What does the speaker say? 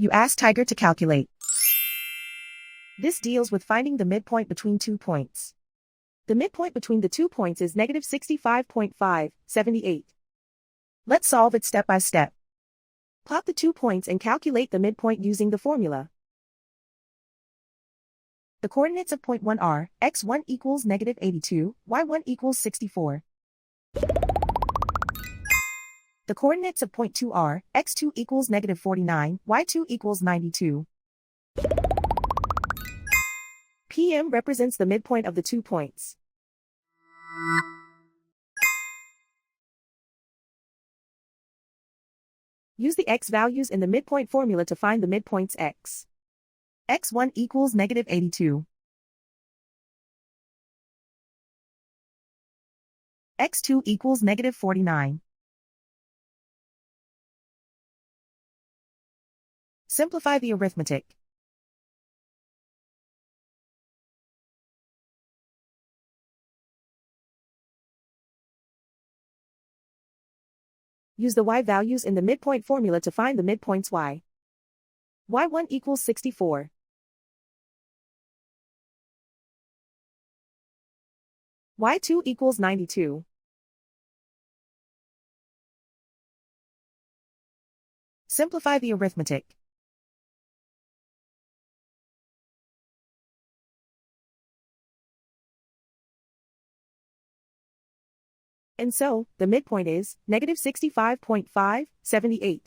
You ask Tiger to calculate. This deals with finding the midpoint between 2 points. The midpoint between the 2 points is negative 65.578. Let's solve it step by step. Plot the 2 points and calculate the midpoint using the formula. The coordinates of point 1 are, x1 equals negative 82, y1 equals 64. The coordinates of point 2 are, x2 equals negative 49, y2 equals 92. PM represents the midpoint of the 2 points. Use the x values in the midpoint formula to find the midpoints x. x1 equals negative 82. x2 equals negative 49. Simplify the arithmetic. Use the y values in the midpoint formula to find the midpoints y. y1 equals 64. y2 equals 92. Simplify the arithmetic. And so, the midpoint is negative 65.578.